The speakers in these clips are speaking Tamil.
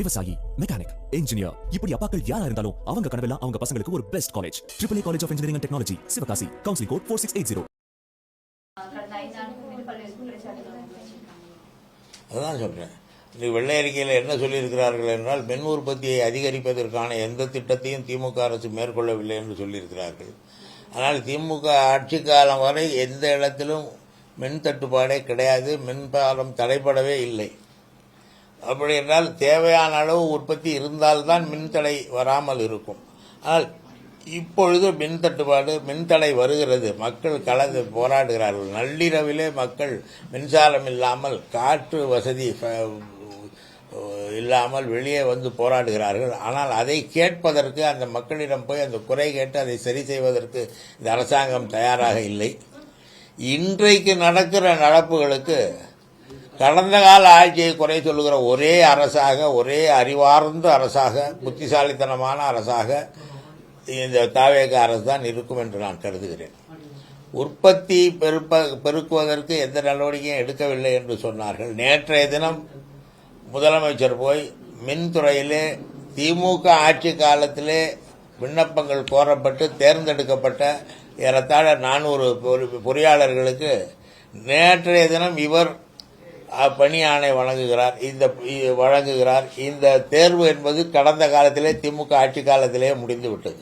விவசாயி, மெக்கானிக், இன்ஜினியர், இப்படி அப்பாக்கள் யாரா இருந்தாலும் அவங்க கனவெல்லாம் அவங்க பசங்களுக்கு ஒரு best college. AAA college of engineering and technology, Sivakasi. Counselling code 4680. அதுதான் சொல்றேன். இந்த வெள்ளை அறிக்கையில் என்ன சொல்லியிருக்கிறார்கள் என்றால், மின் உற்பத்தியை அதிகரிப்பதற்கான எந்த திட்டத்தையும் திமுக அரசு மேற்கொள்ளவில்லை என்று சொல்லியிருக்கிறார்கள். ஆனால் திமுக ஆட்சி காலம் வரை எந்த இடத்திலும் மின் தட்டுப்பாடே கிடையாது, மின்சாரம் தடைப்படவே இல்லை. அப்படி என்றால் தேவையான அளவு உற்பத்தி இருந்தால்தான் மின்தடை வராமல் இருக்கும். ஆனால் இப்பொழுது மின் தட்டுப்பாடு, மின்தடை வருகிறது, மக்கள் கலந்து போராடுகிறார்கள். நள்ளிரவிலே மக்கள் மின்சாரம் இல்லாமல், காற்று வசதி இல்லாமல் வெளியே வந்து போராடுகிறார்கள். ஆனால் அதை கேட்பதற்கு, அந்த மக்களிடம் போய் அந்த குறை கேட்டு அதை சரி செய்வதற்கு இந்த அரசாங்கம் தயாராக இல்லை. இன்றைக்கு நடக்கிற நடப்புகளுக்கு கடந்த கால ஆட்சியை குறை சொல்லுகிற ஒரே அரசாக, ஒரே அறிவார்ந்த அரசாக, புத்திசாலித்தனமான அரசாக இந்த தாவேக அரசு தான் இருக்கும் என்று நான் கருதுகிறேன். உற்பத்தி பெருக்குவதற்கு எந்த நடவடிக்கையும் எடுக்கவில்லை என்று சொன்னார்கள். நேற்றைய தினம் முதலமைச்சர் போய் மின்துறையிலே திமுக ஆட்சி காலத்திலே விண்ணப்பங்கள் கோரப்பட்டு தேர்ந்தெடுக்கப்பட்ட ஏறத்தாழ 400 பொறியாளர்களுக்கு நேற்றைய தினம் இவர் பணி ஆணை வழங்குகிறார். இந்த தேர்வு என்பது கடந்த காலத்திலே திமுக ஆட்சி காலத்திலே முடிந்துவிட்டது.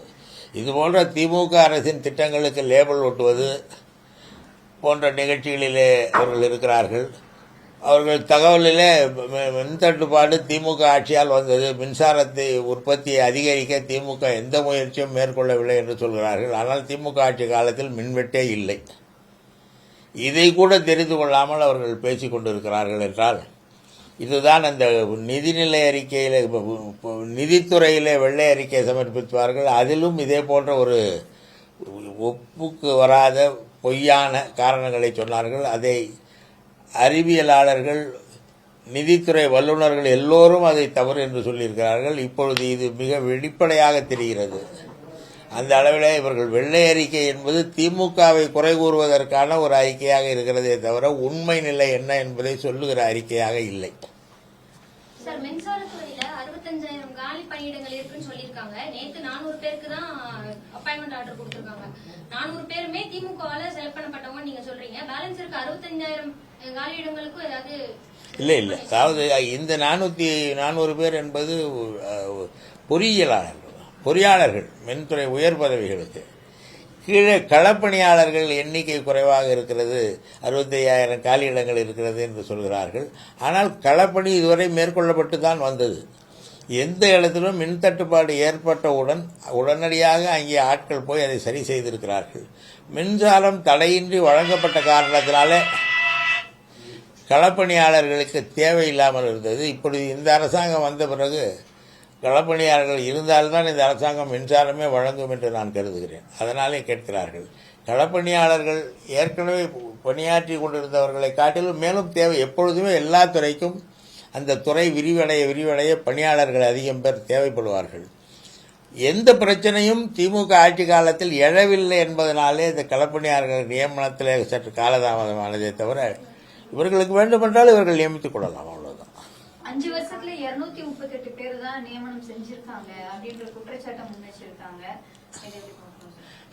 இதுபோன்ற திமுக அரசின் திட்டங்களுக்கு லேபிள் ஒட்டுவது போன்ற நிகழ்ச்சிகளிலே அவர்கள் இருக்கிறார்கள். அவர்கள் தகவலிலே மின் தட்டுப்பாடு திமுக ஆட்சியால் வந்தது, மின்சாரத்தை உற்பத்தியை அதிகரிக்க திமுக எந்த முயற்சியும் மேற்கொள்ளவில்லை என்று சொல்கிறார்கள். ஆனால் திமுக ஆட்சி காலத்தில் மின்வெட்டே இல்லை. இதை கூட தெரிந்து கொள்ளாமல் அவர்கள் பேசிக் கொண்டிருக்கிறார்கள் என்றால், இதுதான் அந்த நிதிநிலை அறிக்கையிலே, நிதித்துறையிலே வெள்ளை அறிக்கை சமர்ப்பித்தார்கள். அதிலும் இதே போன்ற ஒரு ஒப்புக்கு வராத பொய்யான காரணங்களை சொன்னார்கள். அதை அறிவியலாளர்கள், நிதித்துறை வல்லுநர்கள் எல்லோரும் அதை தவறு என்று சொல்லியிருக்கிறார்கள். இப்பொழுது இது மிக வெளிப்படையாக தெரிகிறது. அந்த அளவில் இவர்கள் வெள்ளை அறிக்கை என்பது திமுகவை குறை கூறுவதற்கான ஒரு அறிக்கையாக இருக்கிறதே தவிர உண்மை நிலை என்ன என்பதை சொல்லுகிற அறிக்கையாக இல்லை. சார், மின்சாரத்துறையில 65,000 காலி பணியிடங்கள் இருக்குன்னு சொல்லியிருக்காங்க. நேற்று 400 பேருக்கு தான் அப்பாயின்மெண்ட் ஆர்டர் கொடுத்திருக்காங்க. 400 பேருமே திமுகவால செலக்ட் பண்ணப்பட்டவங்க நீங்க சொல்றீங்க. பேலன்ஸ் இருக்க 65,000 காலி இடங்களுக்கும் ஏதாவது இல்லை. அதாவது இந்த 400 பேர் என்பது பொறியாளர்கள், மின்துறை உயர் பதவிகளுக்கு. கீழே களப்பணியாளர்கள் எண்ணிக்கை குறைவாக இருக்கிறது, 65,000 காலியிடங்கள் இருக்கிறது என்று சொல்கிறார்கள். ஆனால் களப்பணி இதுவரை மேற்கொள்ளப்பட்டு தான் வந்தது. எந்த இடத்திலும் மின் தட்டுப்பாடு ஏற்பட்டவுடன் உடனடியாக அங்கே ஆட்கள் போய் அதை சரி செய்திருக்கிறார்கள். மின்சாரம் தடையின்றி வழங்கப்பட்ட காரணத்தினாலே களப்பணியாளர்களுக்கு தேவையில்லாமல் இருந்தது. இப்படி இந்த அரசாங்கம் வந்த பிறகு களப்பணியாளர்கள் இருந்தால்தான் இந்த அரசாங்கம் மின்சாரமே வழங்கும் என்று நான் கருதுகிறேன். அதனாலே கேட்கிறார்கள். களப்பணியாளர்கள் ஏற்கனவே பணியாற்றி கொண்டிருந்தவர்களை காட்டிலும் மேலும் தேவை. எப்பொழுதுமே எல்லா துறைக்கும் அந்த துறை விரிவடைய பணியாளர்கள் அதிகம் பேர் தேவைப்படுவார்கள். எந்த பிரச்சனையும் திமுக ஆட்சி காலத்தில் எழவில்லை என்பதனாலே இந்த களப்பணியாளர்கள் நியமனத்திலே சற்று காலதாமதமானதே தவிர, இவர்களுக்கு வேண்டுமென்றால் இவர்கள் நியமித்துக் கொள்ளலாம். அவ்வளவுதான். 5 வருஷத்துல 238 பேர் தான் நியமனம் செஞ்சிருக்காங்க அப்படின்ற குற்றச்சாட்டை முன்வச்சிருக்காங்க.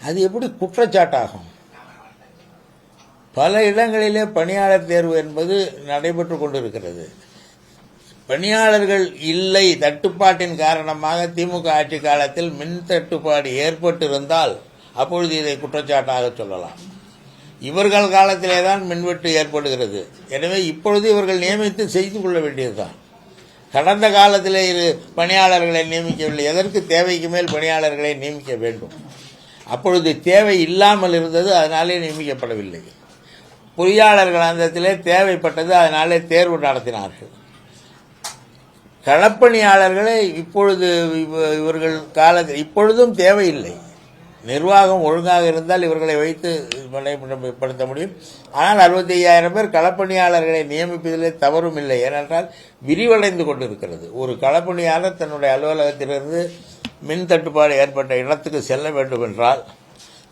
அது எப்படி குற்றச்சாட்டாகும்? பல இடங்களிலே பணியாளர் தேர்வு என்பது நடைபெற்றுக் கொண்டிருக்கிறது. பணியாளர்கள் இல்லை, தட்டுப்பாட்டின் காரணமாக திமுக ஆட்சி காலத்தில் மின் தட்டுப்பாடு ஏற்பட்டிருந்தால் அப்பொழுது இதை குற்றச்சாட்டாக சொல்லலாம். இவர்கள் காலத்திலே தான் மின்வெட்டு ஏற்படுகிறது. எனவே இப்பொழுது இவர்கள் நியமித்து செய்து கொள்ள வேண்டியதுதான். கடந்த காலத்திலே பணியாளர்களை நியமிக்கவில்லை. எதற்கு தேவைக்கு மேல் பணியாளர்களை நியமிக்க வேண்டும்? அப்பொழுது தேவை இல்லாமல் இருந்தது, அதனாலே நியமிக்கப்படவில்லை. பொறியாளர்கள் அந்தத்திலே தேவைப்பட்டது, அதனாலே தேர்வு நடத்தினார்கள். களப்பணியாளர்களை இப்பொழுது இவர்கள் காலத்தில் இப்பொழுதும் தேவையில்லை. நிர்வாகம் ஒழுங்காக இருந்தால் இவர்களை வைத்து படுத்த முடியும். ஆனால் 65,000 பேர் களப்பணியாளர்களை நியமிப்பதிலே தவறும் இல்லை. ஏனென்றால் விரிவடைந்து கொண்டிருக்கிறது. ஒரு களப்பணியாளர் தன்னுடைய அலுவலகத்திலிருந்து மின் தட்டுப்பாடு ஏற்பட்ட இடத்துக்கு செல்ல வேண்டும் என்றால்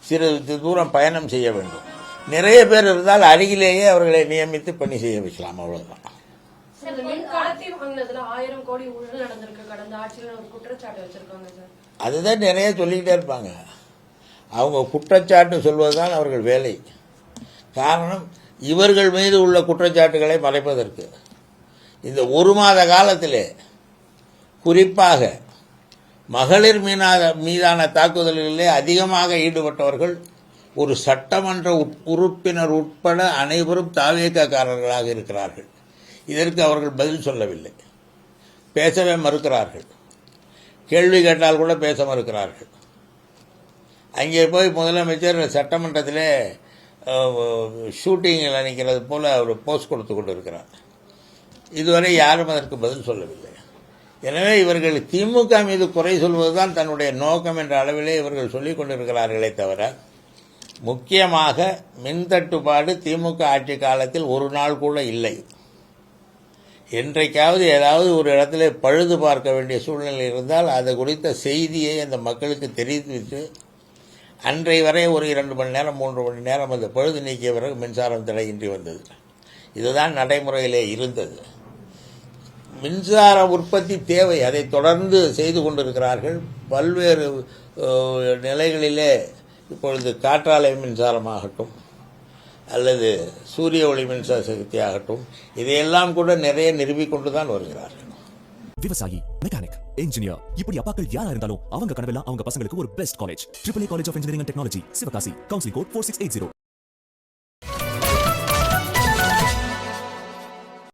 சிறிது தூரம் பயணம் செய்ய வேண்டும். நிறைய பேர் இருந்தால் அருகிலேயே அவர்களை நியமித்து பணி செய்ய வைக்கலாம். அவ்வளவுதான். இந்த மின் கடத்தி வாங்கினதுல 1000 கோடி ஊழல் நடந்திருக்கு கடந்த ஆட்சியில ஒரு குற்றச்சாட்டு வச்சிருக்காங்க சார். அதுதான் நிறைய சொல்லிக்கிட்டே இருப்பாங்க. அவங்க குற்றச்சாட்டு சொல்வதுதான் அவர்கள் வேலை. காரணம், இவர்கள் மீது உள்ள குற்றச்சாட்டுகளை மறைப்பதற்கு. இந்த ஒரு மாத காலத்திலே குறிப்பாக மகளிர் மீதான தாக்குதல்களிலே அதிகமாக ஈடுபட்டவர்கள் ஒரு சட்டமன்ற உறுப்பினர் உட்பட அனைவரும் தாவேக்காரர்களாக இருக்கிறார்கள். இதற்கு அவர்கள் பதில் சொல்லவில்லை, பேசவே மறுக்கிறார்கள். கேள்வி கேட்டால் கூட பேச மறுக்கிறார்கள். அங்கே போய் முதலமைச்சர் சட்டமன்றத்திலே ஷூட்டிங்கில் நிற்கிறது போல அவர் போஸ்ட் கொடுத்து கொண்டு இருக்கிறார். இதுவரை யாரும் அதற்கு பதில் சொல்லவில்லை. எனவே இவர்கள் திமுக மீது குறை சொல்வதுதான் தன்னுடைய நோக்கம் என்ற அளவிலே இவர்கள் சொல்லிக் கொண்டிருக்கிறார்களே தவிர, முக்கியமாக மின் தட்டுப்பாடு திமுக ஆட்சி காலத்தில் ஒரு நாள் கூட இல்லை. என்றைக்காவது ஏதாவது ஒரு இடத்துல பழுது பார்க்க வேண்டிய சூழ்நிலை இருந்தால் அது குறித்த செய்தியை அந்த மக்களுக்கு தெரிவித்து அன்றை வரை ஒரு 2 மணி நேரம் 3 மணி நேரம் அந்த பழுது நீக்கிய பிறகு மின்சாரம் தடையின்றி வந்தது. இதுதான் நடைமுறையிலே இருந்தது. மின்சார உற்பத்தி தேவை, அதை தொடர்ந்து செய்து கொண்டிருக்கிறார்கள். பல்வேறு நிலைகளிலே இப்பொழுது காற்றாலை மின்சாரமாகட்டும் அல்லது சூரிய ஒளி மின்சார சக்தியாகட்டும், இதையெல்லாம் கூட நிறைய நிறுவிக் கொண்டுதான் வருகிறார்கள். விவசாயி, மெக்கானிக், இன்ஜினியர், இப்படி அப்பாக்கள் யாரா இருந்தாலும் அவங்க கனவெல்லாம் அவங்க பசங்களுக்கு ஒரு best college. AAA college of engineering and technology, Sivakasi. Counselling code 4680.